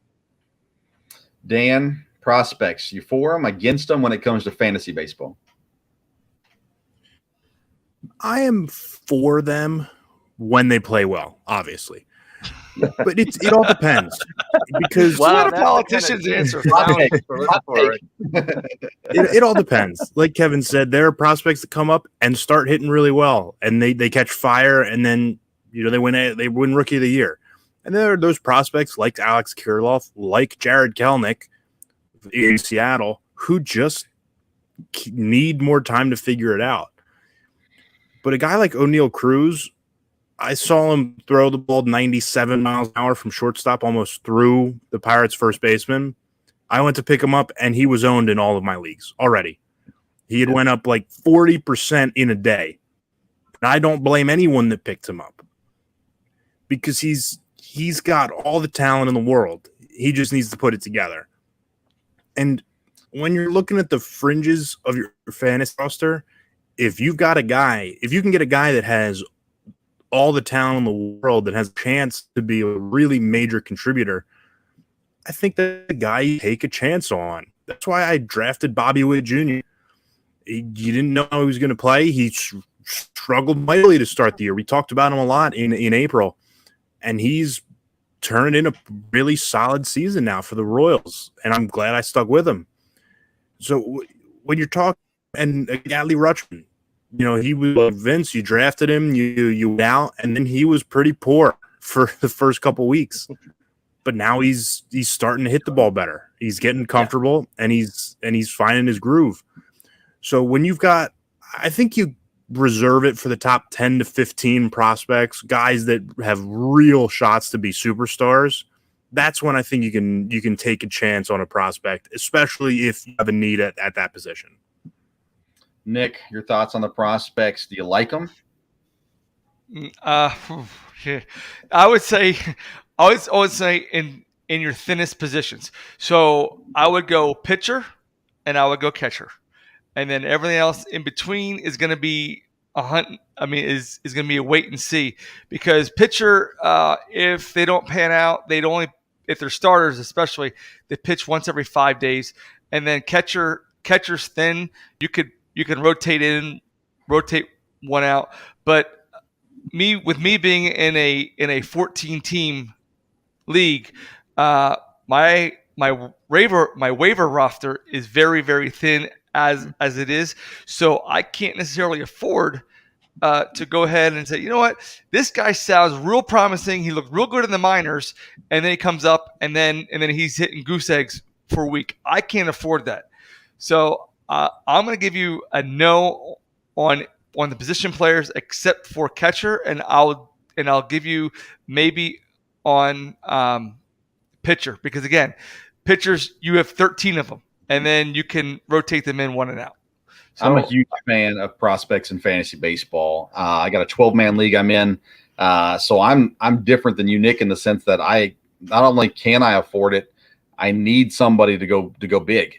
S4: Dan, prospects, you for them, against them when it comes to fantasy baseball?
S6: I am for them when they play well, obviously. But it all depends because
S7: Wow,
S5: What a
S7: that's the
S5: politician's
S7: kind of
S5: answer.
S7: ground we're looking for, right?
S6: it all depends. Like Kevin said, there are prospects that come up and start hitting really well, and they catch fire, and then they win Rookie of the Year. And there are those prospects like Alex Kiriloff, like Jared Kelnick in Seattle, who just need more time to figure it out. But a guy like O'Neal Cruz, I saw him throw the ball 97 miles an hour from shortstop almost through the Pirates' first baseman. I went to pick him up, and he was owned in all of my leagues already. He had went up like 40% in a day. And I don't blame anyone that picked him up because he's got all the talent in the world. He just needs to put it together. And when you're looking at the fringes of your fantasy roster, if you can get a guy that has all the talent in the world that has a chance to be a really major contributor, I think that the guy you take a chance on. That's why I drafted Bobby Witt Jr. You didn't know how he was going to play. He struggled mightily to start the year. We talked about him a lot in April, and he's turned in a really solid season now for the Royals, and I'm glad I stuck with him. So when you're talking, and Adley Rutschman, he was like Vince. You drafted him, you went out, and then he was pretty poor for the first couple weeks. But now he's starting to hit the ball better. He's getting comfortable, and he's finding his groove. So when you've got, I think you reserve it for the top 10 to 15 prospects, guys that have real shots to be superstars. That's when I think you can take a chance on a prospect, especially if you have a need at that position.
S4: Nick, your thoughts on the prospects? Do you like them?
S5: I would say in your thinnest positions. So I would go pitcher and I would go catcher. And then everything else in between is going to be a hunt. Is going to be a wait and see, because pitcher, if they don't pan out, if they're starters, especially, they pitch once every 5 days. And then catcher's thin. You can rotate one out. But with me being in a 14 team league, my waiver roster is very, very thin as it is. So I can't necessarily afford to go ahead and say, you know what, this guy sounds real promising. He looked real good in the minors, and then he comes up and then he's hitting goose eggs for a week. I can't afford that. So I'm going to give you a no on the position players except for catcher, and I'll give you maybe on pitcher, because again, pitchers, you have 13 of them, and then you can rotate them in one and out. So,
S4: I'm a huge fan of prospects in fantasy baseball. I got a 12-man league I'm in, so I'm different than you, Nick, in the sense that I not only can I afford it, I need somebody to go big,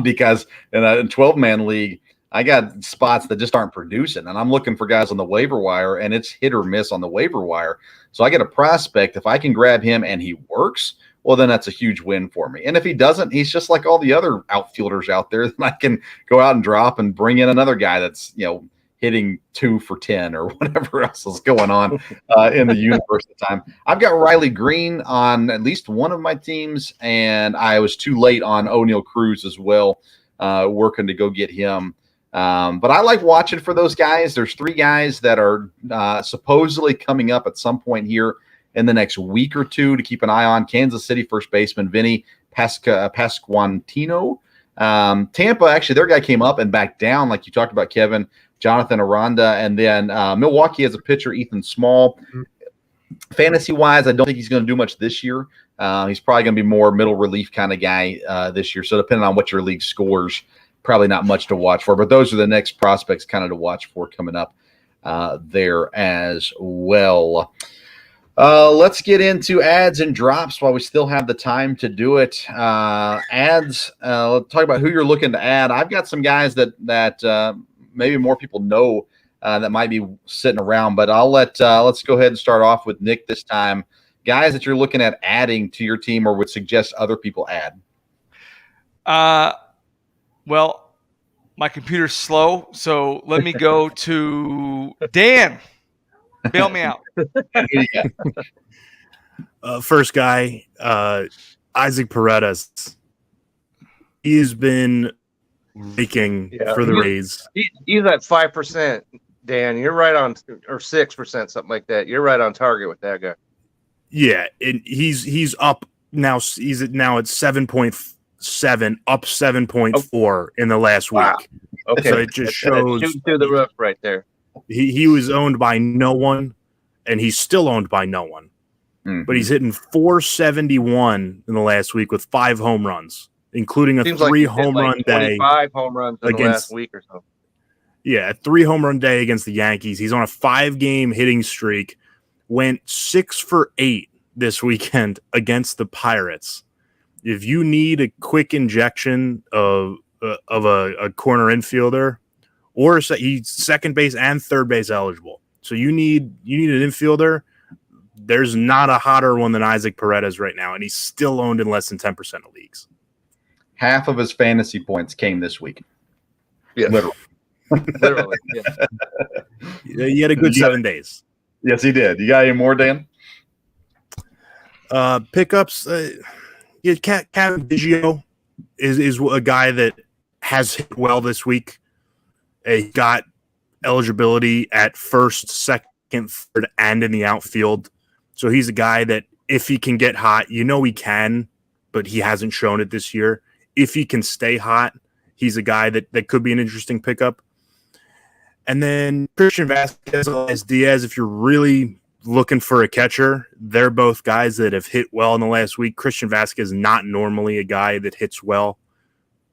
S4: because in a 12-man league, I got spots that just aren't producing, and I'm looking for guys on the waiver wire, and it's hit or miss on the waiver wire. So I get a prospect. If I can grab him and he works, well, then that's a huge win for me. And if he doesn't, he's just like all the other outfielders out there that I can go out and drop and bring in another guy that's, hitting 2 for 10 or whatever else is going on in the universe at the time. I've got Riley Green on at least one of my teams, and I was too late on O'Neal Cruz as well, working to go get him. But I like watching for those guys. There's 3 guys that are supposedly coming up at some point here in the next week or two to keep an eye on. Kansas City first baseman Vinny Pasquantino. Tampa, actually, their guy came up and back down, like you talked about, Kevin. Jonathan Aranda, and then Milwaukee has a pitcher, Ethan Small. Fantasy-wise, I don't think he's going to do much this year. He's probably going to be more middle relief kind of guy this year. So depending on what your league scores, probably not much to watch for. But those are the next prospects kind of to watch for coming up there as well. Let's get into ads and drops while we still have the time to do it. Ads, let's talk about who you're looking to add. I've got some guys that maybe more people know that might be sitting around, but let's go ahead and start off with Nick this time. Guys that you're looking at adding to your team or would suggest other people add.
S5: Well, my computer's slow, so let me go to Dan. Bail me out.
S6: First guy, Isaac Paredes. He's been raking for the Rays.
S7: He's at 5%, Dan. You're right on, or 6%, something like that. You're right on target with that guy.
S6: Yeah, and he's up now. He's now at 7.7, up 7.4 in the last week.
S7: Okay,
S6: so it just shows
S7: shooting through the roof right there.
S6: He was owned by no one, and he's still owned by no one.
S4: Mm-hmm.
S6: But he's hitting 471 in the last week with 5 home runs, including a
S7: Seems
S6: 3
S7: like
S6: home run day.
S7: 25 home runs in the last week or so.
S6: Yeah, a 3 home run day against the Yankees. He's on a 5-game hitting streak. Went 6 for 8 this weekend against the Pirates. If you need a quick injection of a corner infielder, or he's second base and third base eligible, so you need an infielder. There's not a hotter one than Isaac Paredes right now, and he's still owned in less than 10% of leagues.
S4: Half of his fantasy points came this week.
S7: Yeah, literally. Yeah.
S6: He had a good 7 days.
S4: Yes, he did. You got any more, Dan?
S6: Pickups. Kevin Biggio is a guy that has hit well this week. He got eligibility at first, second, third, and in the outfield. So he's a guy that if he can get hot, he can, but he hasn't shown it this year. If he can stay hot, he's a guy that could be an interesting pickup. And then Christian Vasquez, Elias Diaz, if you're really looking for a catcher, they're both guys that have hit well in the last week. Christian Vasquez is not normally a guy that hits well,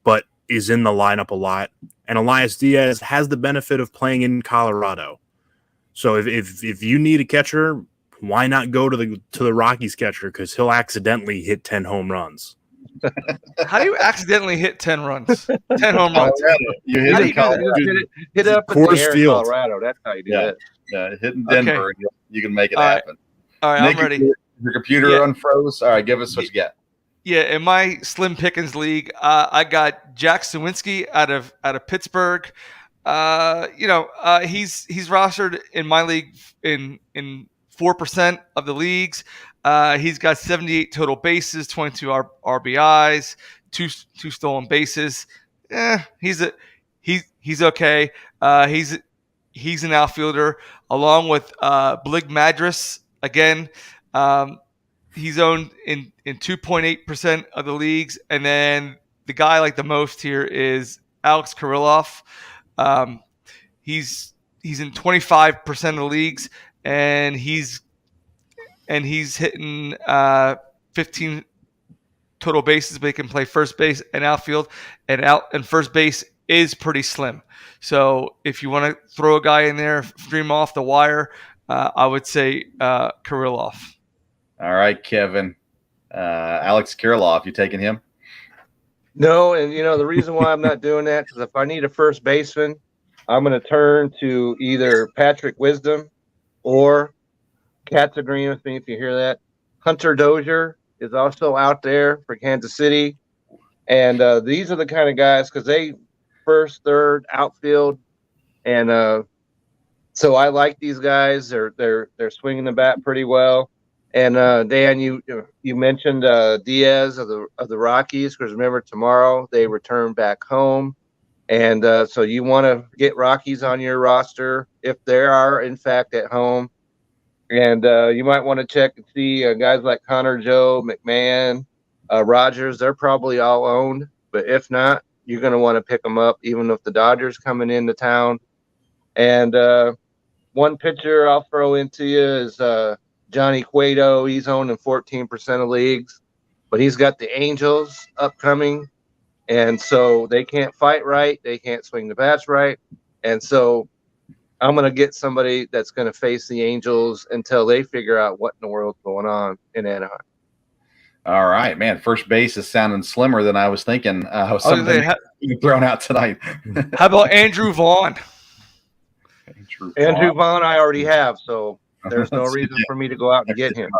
S6: but is in the lineup a lot. And Elias Diaz has the benefit of playing in Colorado. So if you need a catcher, why not go to the Rockies catcher? Because he'll accidentally hit 10 home runs.
S5: How do you accidentally hit 10 runs? 10 home runs.
S4: You hit it, Colorado.
S7: Hit up in the air in Colorado. That's how you do it.
S4: Yeah, hitting Denver, and you can make it happen.
S5: All right,
S4: Nick,
S5: I'm ready.
S4: Your computer unfroze. All right, give us what you got.
S5: Yeah, in my Slim Pickens league, I got Jack Sawinski out of Pittsburgh. He's rostered in my league in 4% of the leagues. He's got 78 total bases, 22 RBIs, two stolen bases. He's okay. He's an outfielder along with Blig Madras again. He's owned in 2.8% of the leagues, and then the guy I like the most here is Alex Kiriloff. He's in 25% of the leagues, and he's hitting 15 total bases, but he can play first base and outfield, and first base is pretty slim. So if you want to throw a guy in there, stream off the wire, I would say Kiriloff.
S4: All right, Kevin. Alex Kiriloff, you taking him?
S7: No, and the reason why I'm not doing that is if I need a first baseman, I'm going to turn to either Patrick Wisdom or Cat's agreeing with me if you hear that. Hunter Dozier is also out there for Kansas City. And these are the kind of guys, because they first, third, outfield. And so I like these guys. They're swinging the bat pretty well. And Dan, you mentioned Diaz of the Rockies, because remember tomorrow they return back home, and so you want to get Rockies on your roster if they are in fact at home, and you might want to check and see guys like Connor Joe, McMahon, Rogers. They're probably all owned, but if not, you're going to want to pick them up, even if the Dodgers coming into town. And one pitcher I'll throw into you is Johnny Cueto. He's owned in 14% of leagues, but he's got the Angels upcoming, and so they can't fight right. They can't swing the bats right, and so I'm going to get somebody that's going to face the Angels until they figure out what in the world's going on in Anaheim.
S4: All right, man. First base is sounding slimmer than I was thinking. Something thrown out tonight.
S5: How about Andrew Vaughn?
S7: Andrew Vaughn I already have, so there's no reason for me to go out and get him.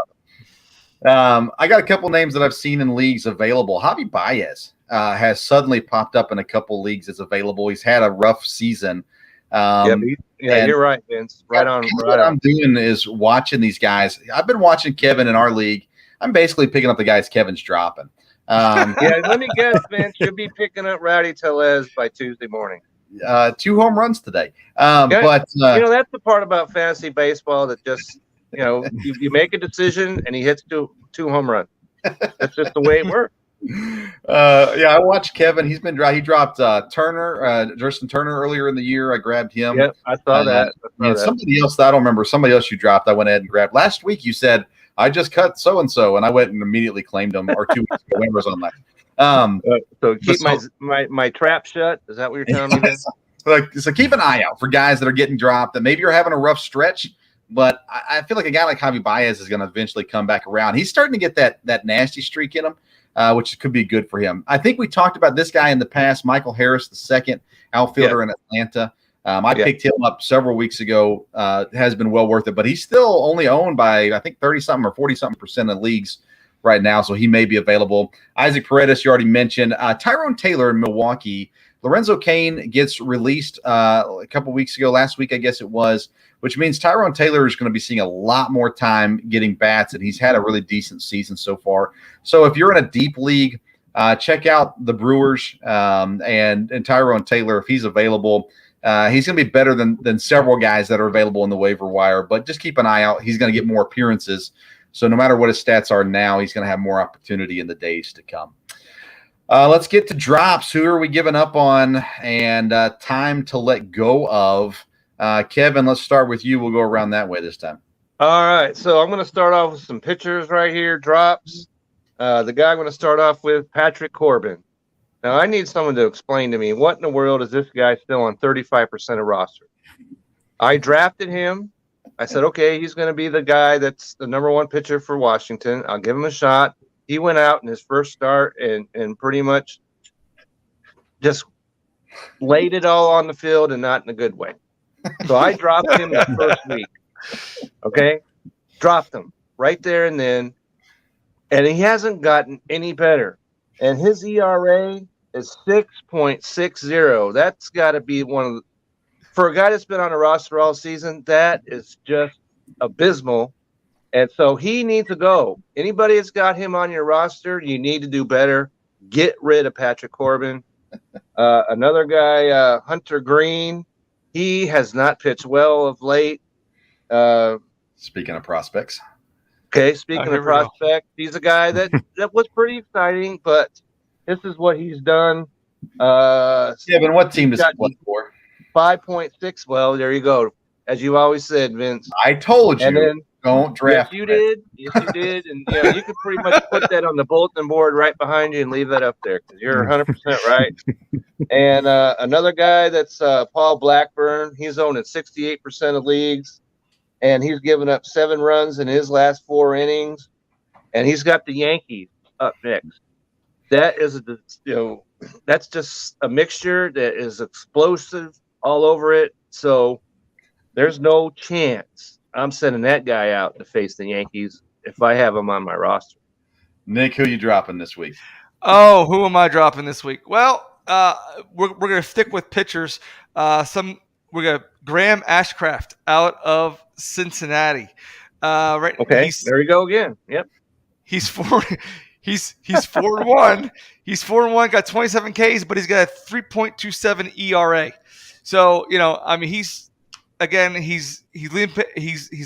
S4: I got a couple names that I've seen in leagues available. Javi Baez has suddenly popped up in a couple leagues as available. He's had a rough season,
S7: You're right, Vince. Right on.
S4: What I'm doing is watching these guys. I've been watching Kevin in our league. I'm basically picking up the guys Kevin's dropping.
S7: Let me guess, Vince. You'll be picking up Rowdy Tellez by Tuesday morning.
S4: 2 home runs today.
S7: But that's the part about fantasy baseball that just you make a decision and he hits two home runs. That's just the way it works.
S4: I watched Kevin. He's been dry. He dropped Turner, Justin Turner earlier in the year. I grabbed him.
S7: Yep, I saw that.
S4: Somebody else that I don't remember. Somebody else you dropped. I went ahead and grabbed. Last week you said I just cut so and so, and I went and immediately claimed him. Or 2 weeks ago, when was on that.
S7: So keep my trap shut. Is that what you're telling me?
S4: So keep an eye out for guys that are getting dropped. That maybe you're having a rough stretch. But I feel like a guy like Javi Baez is going to eventually come back around. He's starting to get that nasty streak in him, which could be good for him. I think we talked about this guy in the past, Michael Harris, the second outfielder in Atlanta. I picked him up several weeks ago. Has been well worth it, but he's still only owned by, I think, 30-something or 40-something% of leagues right now, so he may be available. Isaac Paredes, you already mentioned. Tyrone Taylor in Milwaukee. Lorenzo Cain gets released a couple weeks ago, last week, I guess it was, which means Tyrone Taylor is going to be seeing a lot more time getting bats, and he's had a really decent season so far. So if you're in a deep league, check out the Brewers and Tyrone Taylor if he's available. He's going to be better than several guys that are available in the waiver wire, but just keep an eye out. He's going to get more appearances. So no matter what his stats are now, he's going to have more opportunity in the days to come. Let's get to drops. Who are we giving up on and time to let go of? Kevin, let's start with you. We'll go around that way this time.
S7: All right. So I'm going to start off with some pitchers right here, drops. The guy I'm going to start off with, Patrick Corbin. Now, I need someone to explain to me what in the world is this guy still on 35% of roster? I drafted him. I said, okay, he's going to be the guy that's the number one pitcher for Washington. I'll give him a shot. He went out in his first start and pretty much just laid it all on the field and not in a good way. So I dropped him the first week. Okay? Dropped him right there and then. And he hasn't gotten any better. And his ERA is 6.60. That's got to be one of the – for a guy that's been on a roster all season, that is just abysmal. And so he needs to go. Anybody that's got him on your roster, you need to do better. Get rid of Patrick Corbin. Another guy, Hunter Green, he has not pitched well of late.
S4: Speaking of prospects.
S7: Okay, speaking of prospects, he's a guy that was pretty exciting, but this is what he's done.
S4: Kevin, what team does he play for?
S7: 5.6. Well, there you go. As you always said, Vince.
S4: I told you. Don't draft.
S7: Yes, you did. Yes, you did. And you could pretty much put that on the bulletin board right behind you and leave that up there because you're 100% right. And another guy that's Paul Blackburn. He's owned in 68% of leagues, and he's given up 7 runs in his last 4 innings. And he's got the Yankees up next. That is that's just a mixture that is explosive all over it. So there's no chance I'm sending that guy out to face the Yankees if I have him on my roster.
S4: Nick, who are you dropping this week?
S5: Oh, who am I dropping this week? Well, we're going to stick with pitchers. We're going to Graham Ashcraft out of Cincinnati. Right.
S7: Okay. There you go again. Yep.
S5: He's 4-1. He's 4-1. Got 27 Ks, but he's got a 3.27 ERA. So he's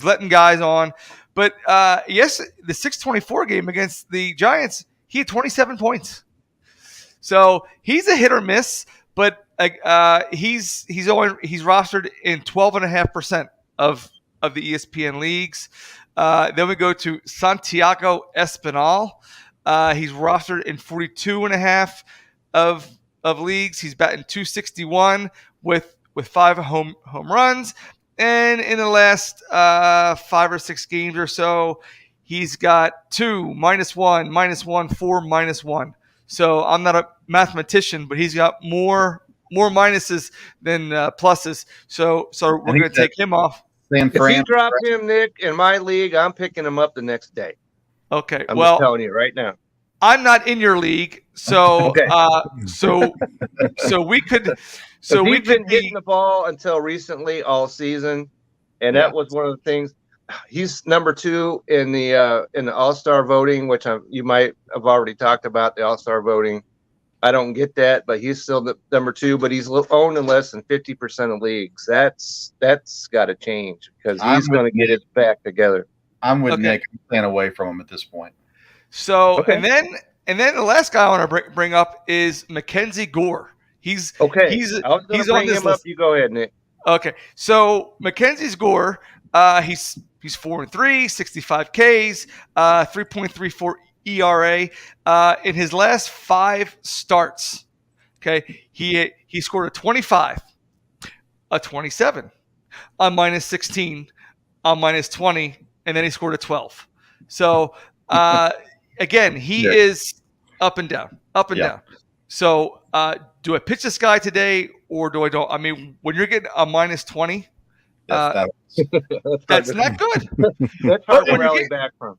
S5: letting guys on. But yes, the 624 game against the Giants, he had 27 points. So he's a hit or miss, but he's rostered in 12.5% of the ESPN leagues. Then we go to Santiago Espinal. He's rostered in 42.5 of leagues. He's batting .261 with 5 home runs. And in the last 5 or 6 games or so, he's got 2, -1, -1, 4, -1. So I'm not a mathematician, but he's got more minuses than pluses. So we're going to take him off.
S7: If you drop him, Nick, in my league, I'm picking him up the next day.
S5: Okay.
S7: I'm just telling you right now.
S5: I'm not in your league, so
S4: Okay.
S5: so we could
S7: He's been hitting the ball until recently all season, and that was one of the things. He's number 2 in the All-Star voting, which you might have already talked about the All-Star voting. I don't get that, but he's still the number 2. But he's owned in less than 50% of leagues. That's got to change because he's going to get his back together.
S4: I'm with Nick. I'm staying away from him at this point.
S5: So and then the last guy I want to bring up is Mckenzie Gore. He's
S7: I was going to bring him up. You go ahead, Nick.
S5: Okay, so Mckenzie Gore, he's 4-3, 65 Ks, 3.34 ERA. In his last 5 starts, okay, he scored a 25, a 27, a -16, a -20, and then he scored a 12. So again, he is up and down, down. So do I pitch this guy today or do I don't? I mean, when you're getting a -20, that's not good.
S7: That's hard to rally back from.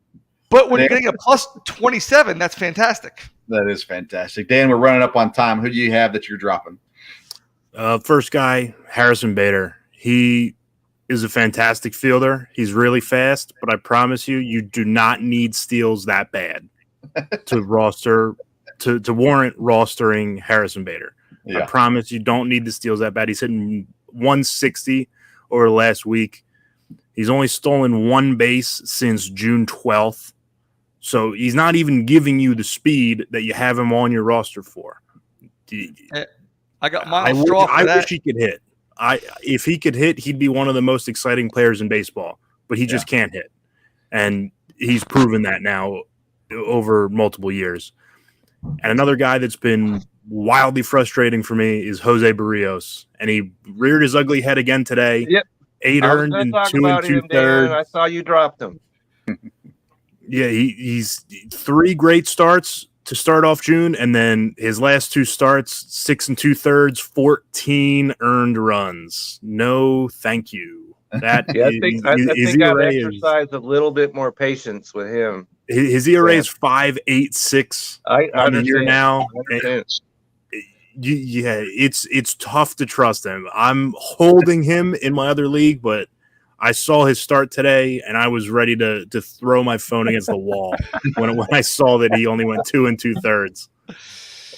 S5: But when you're getting a +27, that's fantastic.
S4: That is fantastic. Dan, we're running up on time. Who do you have that you're dropping?
S6: First guy, Harrison Bader. He is a fantastic fielder. He's really fast, but I promise you do not need steals that bad to warrant rostering Harrison Bader. Yeah. I promise you don't need the steals that bad. He's hitting 160 over last week. He's only stolen 1 base since June 12th. So he's not even giving you the speed that you have him on your roster for.
S5: I got my straw for that.
S6: I wish he could hit. If he could hit, he'd be one of the most exciting players in baseball, but he just can't hit. And he's proven that now over multiple years. And another guy that's been wildly frustrating for me is Jose Barrios. And he reared his ugly head again today.
S7: Yep.
S6: 8 earned and 2 2/3.
S7: I saw you dropped him.
S6: Yeah, he's 3 great starts to start off June, and then his last 2 starts, 6 2/3, 14 earned runs. No, thank you. That
S7: I think I've exercised a little bit more patience with him.
S6: His ERA is 5.86 on the year now. It's tough to trust him. I'm holding him in my other league, but I saw his start today, and I was ready to throw my phone against the wall when I saw that he only went 2 2/3.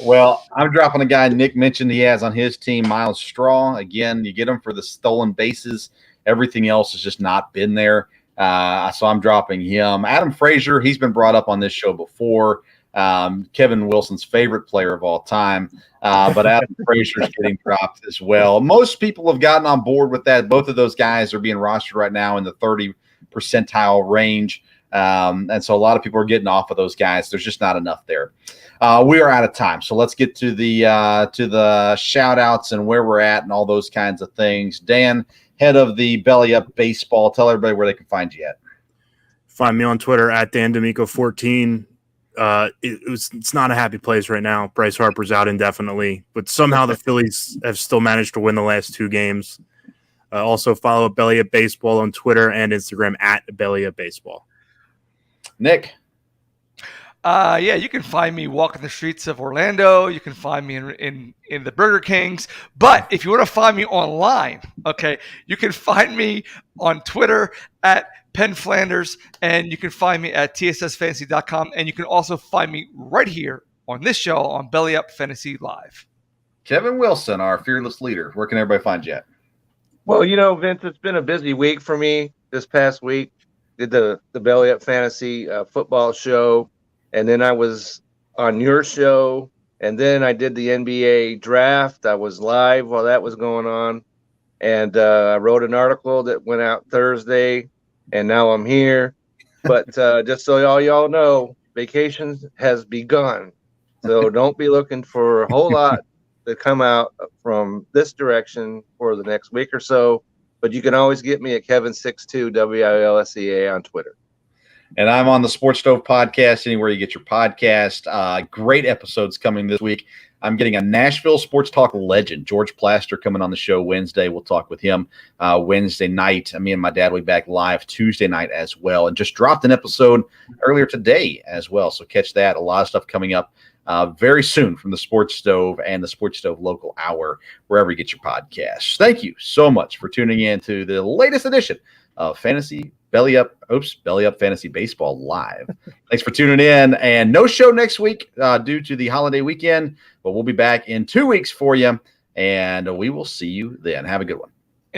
S4: Well, I'm dropping a guy Nick mentioned he has on his team, Miles Straw. Again, you get him for the stolen bases. Everything else has just not been there. So I'm dropping him. Adam Frazier, he's been brought up on this show before. Kevin Wilson's favorite player of all time. But Adam Frazier's getting dropped as well. Most people have gotten on board with that. Both of those guys are being rostered right now in the 30 percentile range. And so a lot of people are getting off of those guys. There's just not enough there. We are out of time. So let's get to the shout outs and where we're at and all those kinds of things. Dan, head of the Belly Up Baseball, tell everybody where they can find you at.
S6: Find me on Twitter at DanDemico14. It's not a happy place right now. Bryce Harper's out indefinitely, but somehow the Phillies have still managed to win the last 2 games. Also follow Belly Up Baseball on Twitter and Instagram at Belly Up Baseball.
S4: Nick.
S5: You can find me walking the streets of Orlando. You can find me in the Burger Kings. But if you want to find me online, okay, you can find me on Twitter at Penn Flanders, and you can find me at tssfantasy.com, and you can also find me right here on this show on Belly Up Fantasy Live.
S4: Kevin Wilson, our fearless leader. Where can everybody find you at?
S7: Well, Vince, it's been a busy week for me this past week. Did the Belly Up Fantasy football show, and then I was on your show, and then I did the NBA draft. I was live while that was going on, and I wrote an article that went out Thursday, and now I'm here. But just so all y'all know, vacation has begun, so don't be looking for a whole lot to come out from this direction for the next week or so. But you can always get me at Kevin62 WILSEA on Twitter.
S4: And I'm on the Sports Stove podcast, anywhere you get your podcast. Great episodes coming this week. I'm getting a Nashville sports talk legend, George Plaster, coming on the show Wednesday. We'll talk with him Wednesday night. Me and my dad will be back live Tuesday night as well, and just dropped an episode earlier today as well. So catch that. A lot of stuff coming up very soon from the Sports Stove and the Sports Stove Local Hour, wherever you get your podcasts. Thank you so much for tuning in to the latest edition of Belly Up Fantasy Baseball Live. Thanks for tuning in, and no show next week due to the holiday weekend, but we'll be back in 2 weeks for you, and we will see you then. Have a good one.